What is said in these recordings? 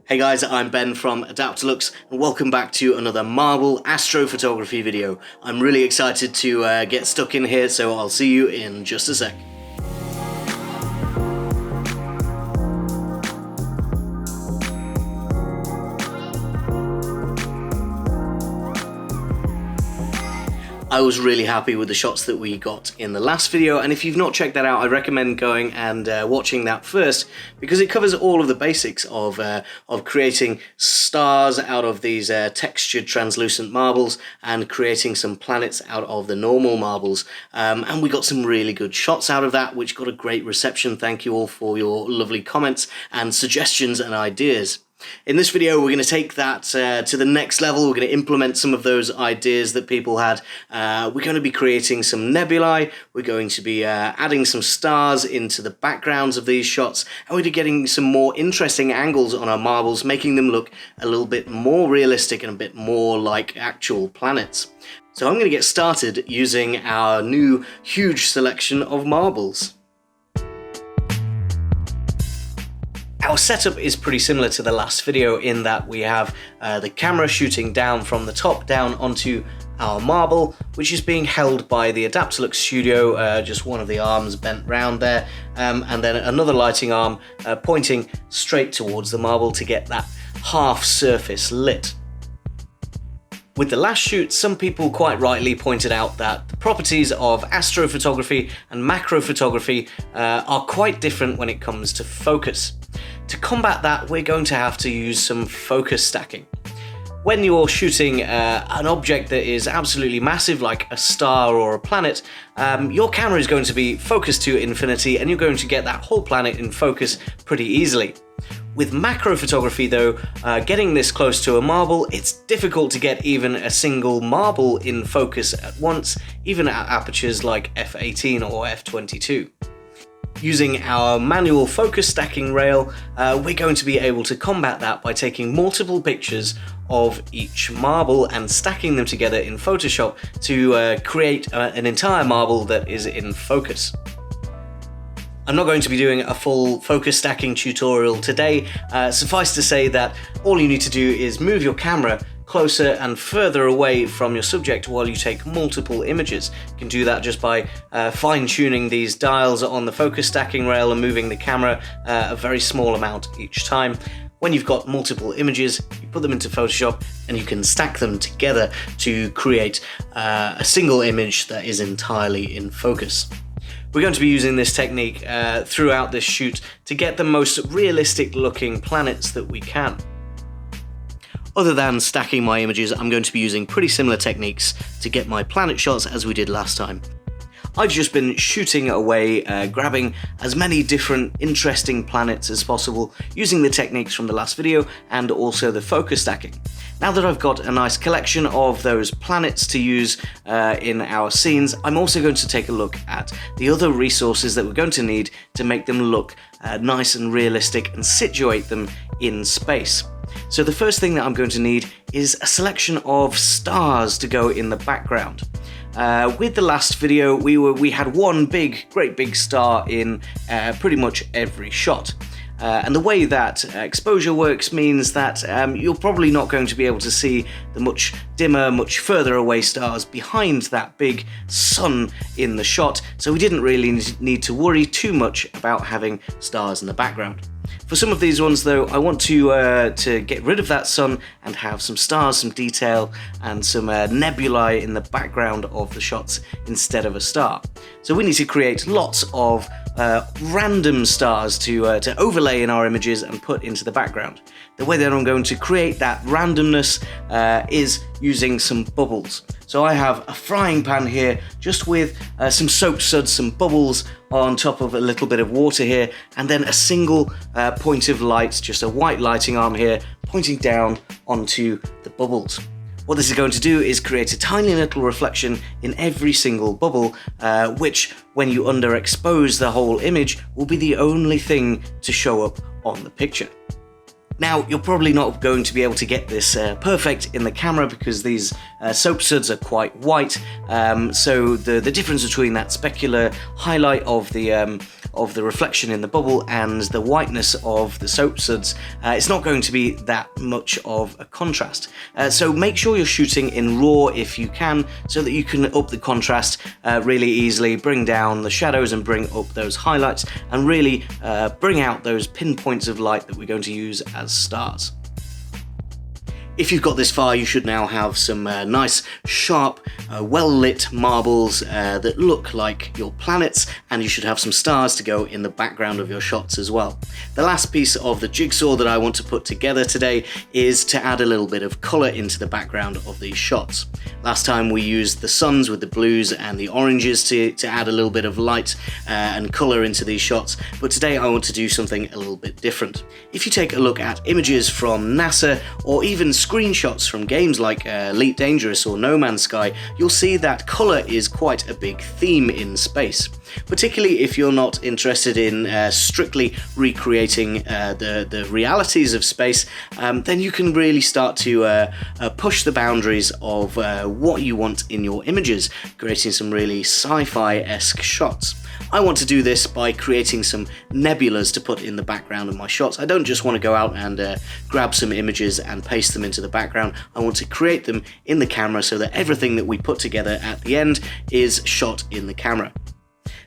Hey guys, I'm Ben from Adaptalux and welcome back to another marble astrophotography video. I'm really excited to get stuck in here, so I'll see you in just a sec. I was really happy with the shots that we got in the last video, and if you've not checked that out, I recommend going and watching that first, because it covers all of the basics of creating stars out of these textured translucent marbles and creating some planets out of the normal marbles. And we got some really good shots out of that, which got a great reception. Thank you all for your lovely comments and suggestions and ideas. In this video, we're going to take that to the next level. We're going to implement some of those ideas that people had. We're going to be creating some nebulae. We're going to be adding some stars into the backgrounds of these shots, and we're getting some more interesting angles on our marbles, making them look a little bit more realistic and a bit more like actual planets. So I'm going to get started using our new huge selection of marbles. Our setup is pretty similar to the last video in that we have the camera shooting down from the top down onto our marble, which is being held by the Adaptalux Studio, just one of the arms bent round there, and then another lighting arm pointing straight towards the marble to get that half surface lit. With the last shoot, some people quite rightly pointed out that the properties of astrophotography and macro photography are quite different when it comes to focus. To combat that, we're going to have to use some focus stacking. When you're shooting an object that is absolutely massive, like a star or a planet, your camera is going to be focused to infinity, and you're going to get that whole planet in focus pretty easily. With macro photography though, getting this close to a marble, it's difficult to get even a single marble in focus at once, even at apertures like f/18 or f/22. Using our manual focus stacking rail, we're going to be able to combat that by taking multiple pictures of each marble and stacking them together in Photoshop to create an entire marble that is in focus. I'm not going to be doing a full focus stacking tutorial today. Suffice to say that all you need to do is move your camera closer and further away from your subject while you take multiple images. You can do that just by fine-tuning these dials on the focus stacking rail and moving the camera a very small amount each time. When you've got multiple images, you put them into Photoshop and you can stack them together to create a single image that is entirely in focus. We're going to be using this technique throughout this shoot to get the most realistic looking planets that we can. Other than stacking my images, I'm going to be using pretty similar techniques to get my planet shots as we did last time. I've just been shooting away, grabbing as many different interesting planets as possible, using the techniques from the last video and also the focus stacking. Now that I've got a nice collection of those planets to use in our scenes, I'm also going to take a look at the other resources that we're going to need to make them look nice and realistic and situate them in space. So the first thing that I'm going to need is a selection of stars to go in the background. With the last video, we had one great big star in pretty much every shot. And the way that exposure works means that you're probably not going to be able to see the much dimmer, much further away stars behind that big sun in the shot, so we didn't really need to worry too much about having stars in the background. For some of these ones though, I want to get rid of that sun and have some stars, some detail, and some nebulae in the background of the shots instead of a star. So we need to create lots of random stars to overlay in our images and put into the background. The way that I'm going to create that randomness is using some bubbles. So I have a frying pan here just with some soap suds, some bubbles on top of a little bit of water here, and then a single point of light, just a white lighting arm here, pointing down onto the bubbles. What this is going to do is create a tiny little reflection in every single bubble, which, when you underexpose the whole image, will be the only thing to show up on the picture. Now, you're probably not going to be able to get this perfect in the camera because these soap suds are quite white, so the difference between that specular highlight of the of the reflection in the bubble and the whiteness of the soap suds, it's not going to be that much of a contrast. So make sure you're shooting in RAW if you can, so that you can up the contrast really easily, bring down the shadows and bring up those highlights, and really bring out those pinpoints of light that we're going to use as stars. If you've got this far, you should now have some nice, sharp, well-lit marbles that look like your planets, and you should have some stars to go in the background of your shots as well. The last piece of the jigsaw that I want to put together today is to add a little bit of colour into the background of these shots. Last time we used the suns with the blues and the oranges to add a little bit of light and colour into these shots, but today I want to do something a little bit different. If you take a look at images from NASA, or even screenshots from games like Elite Dangerous or No Man's Sky, you'll see that colour is quite a big theme in space. Particularly if you're not interested in strictly recreating the realities of space, then you can really start to push the boundaries of what you want in your images, creating some really sci-fi-esque shots. I want to do this by creating some nebulas to put in the background of my shots. I don't just want to go out and grab some images and paste them into the background. I want to create them in the camera so that everything that we put together at the end is shot in the camera.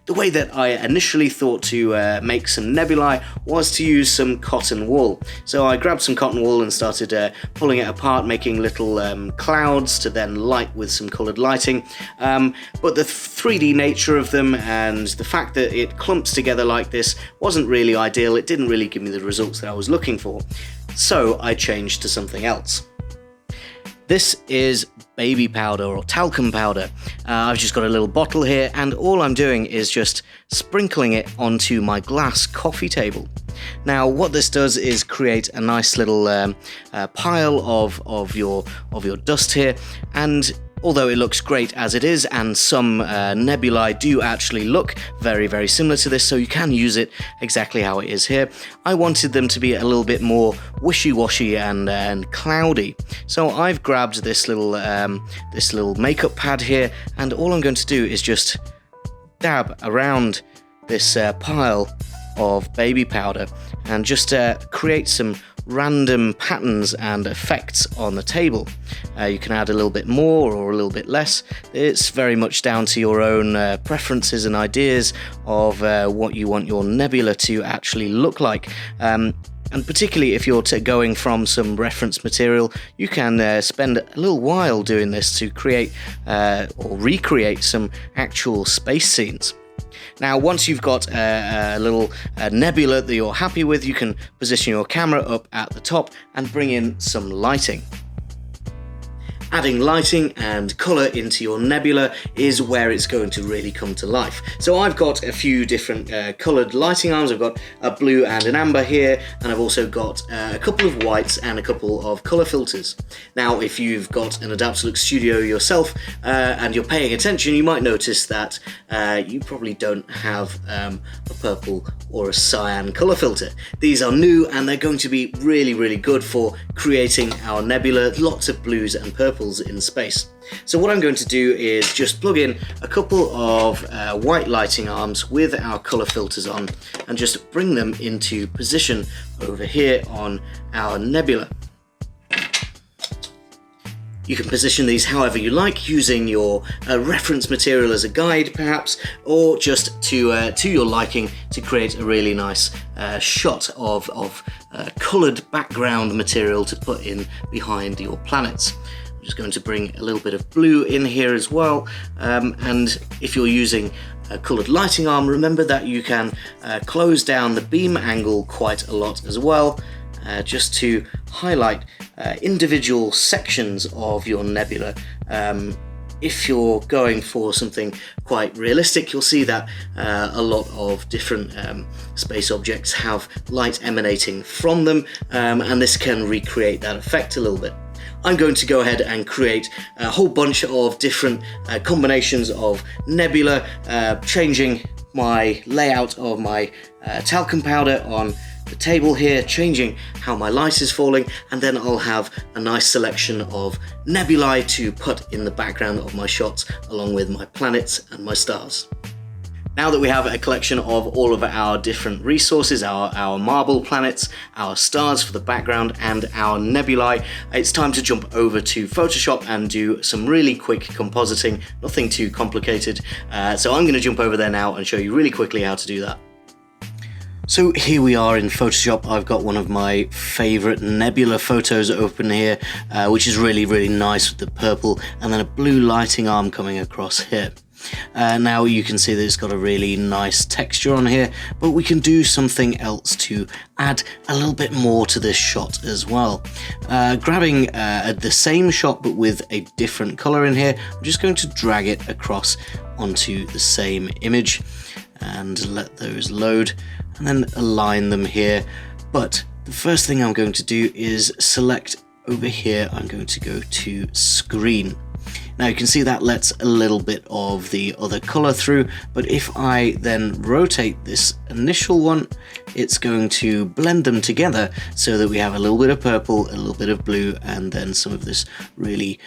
The way that I initially thought to make some nebulae was to use some cotton wool. So I grabbed some cotton wool and started pulling it apart, making little clouds to then light with some coloured lighting. But the 3D nature of them and the fact that it clumps together like this wasn't really ideal. It didn't really give me the results that I was looking for. So I changed to something else. This is baby powder or talcum powder. I've just got a little bottle here, and all I'm doing is just sprinkling it onto my glass coffee table. Now what this does is create a nice little pile of your dust here, and although it looks great as it is, and some nebulae do actually look very, very similar to this, so you can use it exactly how it is here, I wanted them to be a little bit more wishy-washy and cloudy. So I've grabbed this little makeup pad here, and all I'm going to do is just dab around this pile of baby powder and just create some random patterns and effects on the table. You can add a little bit more or a little bit less. It's very much down to your own preferences and ideas of what you want your nebula to actually look like. And particularly if you're going from some reference material, you can spend a little while doing this to create or recreate some actual space scenes. Now, once you've got a little nebula that you're happy with, you can position your camera up at the top and bring in some lighting. Adding lighting and colour into your nebula is where it's going to really come to life. So I've got a few different coloured lighting arms. I've got a blue and an amber here, and I've also got a couple of whites and a couple of colour filters. Now, if you've got an Adaptalux Studio yourself and you're paying attention, you might notice that you probably don't have a purple or a cyan colour filter. These are new, and they're going to be really, really good for creating our nebula, lots of blues and purples in space. So what I'm going to do is just plug in a couple of white lighting arms with our colour filters on and just bring them into position over here on our nebula. You can position these however you like, using your reference material as a guide perhaps, or just to your liking to create a really nice shot of coloured background material to put in behind your planets. I'm just going to bring a little bit of blue in here as well, and if you're using a coloured lighting arm, remember that you can close down the beam angle quite a lot as well, just to highlight individual sections of your nebula. If you're going for something quite realistic, you'll see that a lot of different space objects have light emanating from them, and this can recreate that effect a little bit. I'm going to go ahead and create a whole bunch of different combinations of nebula, changing my layout of my talcum powder on the table here, changing how my light is falling, and then I'll have a nice selection of nebulae to put in the background of my shots along with my planets and my stars. Now that we have a collection of all of our different resources, our marble planets, our stars for the background, and our nebulae, it's time to jump over to Photoshop and do some really quick compositing, nothing too complicated. So I'm going to jump over there now and show you really quickly how to do that. So here we are in Photoshop. I've got one of my favorite nebula photos open here, which is really, really nice with the purple and then a blue lighting arm coming across here. Now you can see that it's got a really nice texture on here, but we can do something else to add a little bit more to this shot as well. Grabbing the same shot but with a different color in here, I'm just going to drag it across onto the same image and let those load and then align them here. But the first thing I'm going to do is select over here, I'm going to go to screen. Now you can see that lets a little bit of the other color through, but if I then rotate this initial one, it's going to blend them together so that we have a little bit of purple, a little bit of blue, and then some of this really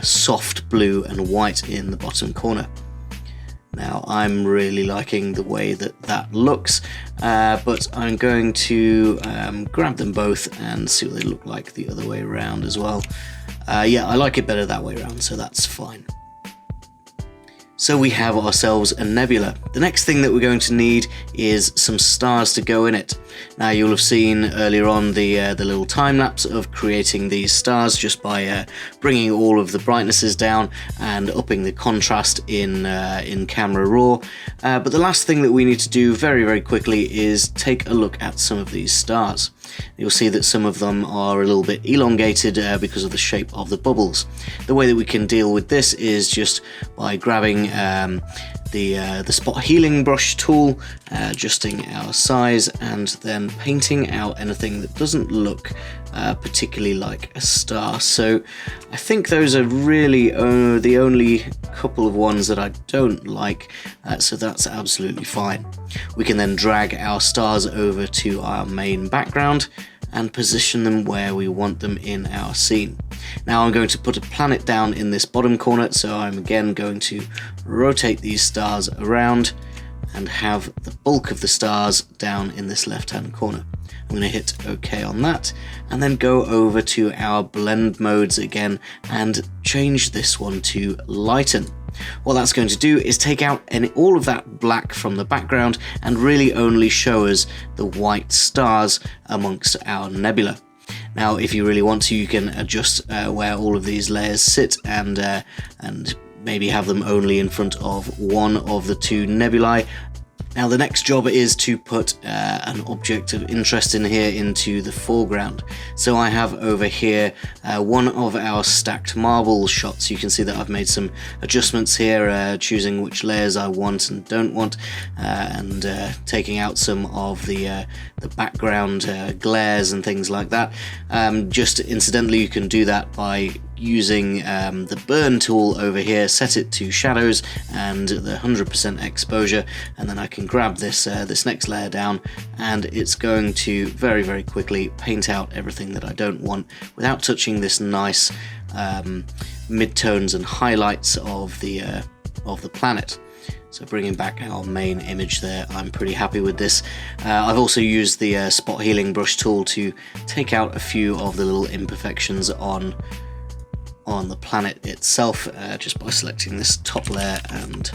soft blue and white in the bottom corner. Now I'm really liking the way that that looks, but I'm going to grab them both and see what they look like the other way around as well. Yeah, I like it better that way around, so that's fine. So we have ourselves a nebula. The next thing that we're going to need is some stars to go in it. Now you'll have seen earlier on the little time lapse of creating these stars just by bringing all of the brightnesses down and upping the contrast in Camera Raw. But the last thing that we need to do very, very quickly is take a look at some of these stars. You'll see that some of them are a little bit elongated because of the shape of the bubbles. The way that we can deal with this is just by grabbing the spot healing brush tool, adjusting our size, and then painting out anything that doesn't look particularly like a star. So I think those are really the only couple of ones that I don't like, so that's absolutely fine. We can then drag our stars over to our main background and position them where we want them in our scene. Now I'm going to put a planet down in this bottom corner, so I'm again going to rotate these stars around and have the bulk of the stars down in this left hand corner. I'm going to hit OK on that and then go over to our blend modes again and change this one to lighten. What that's going to do is take out all of that black from the background and really only show us the white stars amongst our nebula. Now if you really want to, you can adjust where all of these layers sit and maybe have them only in front of one of the two nebulae. Now the next job is to put an object of interest in here into the foreground. So I have over here one of our stacked marble shots. You can see that I've made some adjustments here, choosing which layers I want and don't want, and taking out some of the background glares and things like that. Just incidentally, you can do that by using the burn tool over here, set it to shadows and the 100% exposure, and then I can grab this this next layer down and it's going to very, very quickly paint out everything that I don't want without touching this nice midtones and highlights of the planet. So bringing back our main image there, I'm pretty happy with this. I've also used the spot healing brush tool to take out a few of the little imperfections on the planet itself, just by selecting this top layer and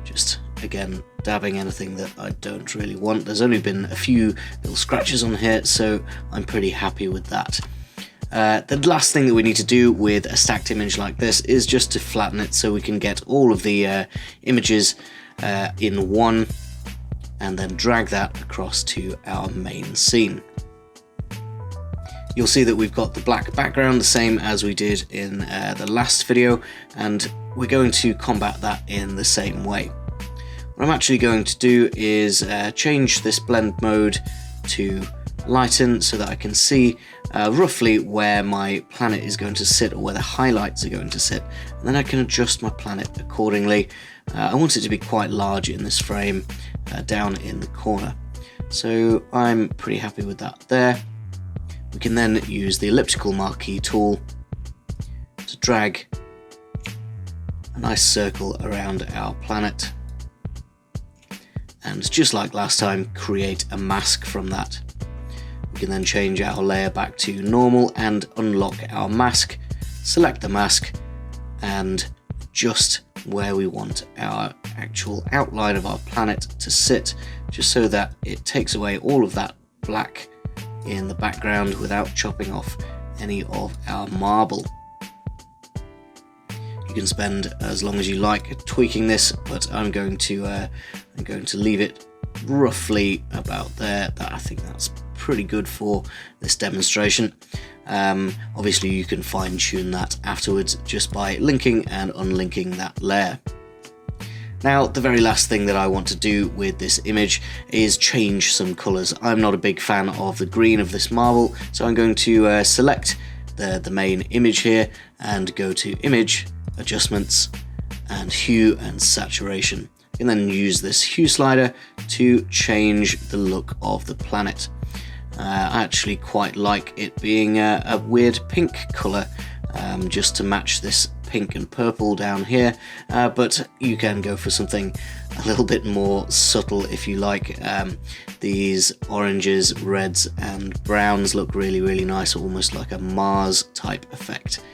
just again dabbing anything that I don't really want. There's only been a few little scratches on here, so I'm pretty happy with that. The last thing that we need to do with a stacked image like this is just to flatten it so we can get all of the images in one and then drag that across to our main scene. You'll see that we've got the black background, the same as we did in the last video, and we're going to combat that in the same way. What I'm actually going to do is change this blend mode to lighten so that I can see roughly where my planet is going to sit or where the highlights are going to sit, and then I can adjust my planet accordingly. I want it to be quite large in this frame down in the corner, so I'm pretty happy with that there. We can then use the elliptical marquee tool to drag a nice circle around our planet and just like last time, create a mask from that. We can then change our layer back to normal and unlock our mask, select the mask, and adjust where we want our actual outline of our planet to sit, just so that it takes away all of that black in the background without chopping off any of our marble. You can spend as long as you like tweaking this, but I'm going to leave it roughly about there. I think that's pretty good for this demonstration. Obviously you can fine-tune that afterwards just by linking and unlinking that layer. Now, the very last thing that I want to do with this image is change some colours. I'm not a big fan of the green of this marble, so I'm going to select the main image here and go to Image, Adjustments, and Hue and Saturation. You can then use this hue slider to change the look of the planet. I actually quite like it being a weird pink colour, just to match this pink and purple down here, but you can go for something a little bit more subtle if you like. These oranges, reds and browns look really nice, almost like a Mars type effect.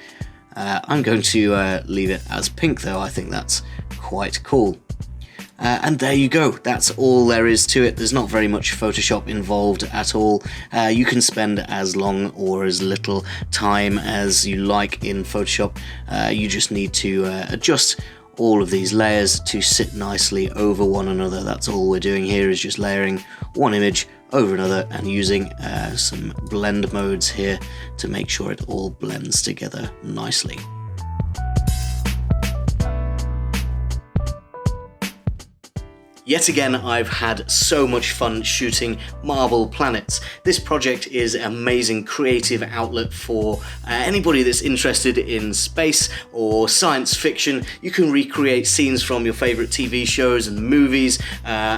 I'm going to leave it as pink though. I think that's quite cool. And there you go, that's all there is to it. There's not very much Photoshop involved at all. You can spend as long or as little time as you like in Photoshop. You just need to adjust all of these layers to sit nicely over one another. That's all we're doing here, is just layering one image over another and using some blend modes here to make sure it all blends together nicely. Yet again, I've had so much fun shooting marble planets. This project is an amazing creative outlet for anybody that's interested in space or science fiction. You can recreate scenes from your favorite TV shows and movies,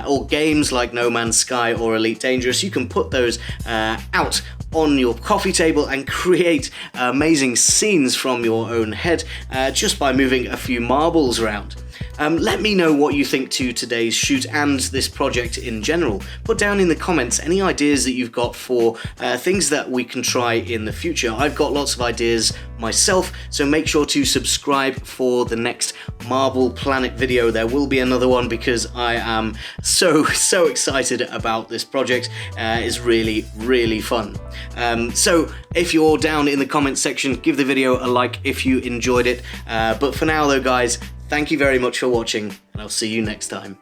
or games like No Man's Sky or Elite Dangerous. You can put those out on your coffee table and create amazing scenes from your own head just by moving a few marbles around. Let me know what you think to today's shoot and this project in general. Put down in the comments any ideas that you've got for things that we can try in the future. I've got lots of ideas myself, so make sure to subscribe for the next Marble Planet video. There will be another one because I am so excited about this project. It's really fun. So if you're down in the comments section, give the video a like if you enjoyed it. But for now though guys, thank you very much for watching, and I'll see you next time.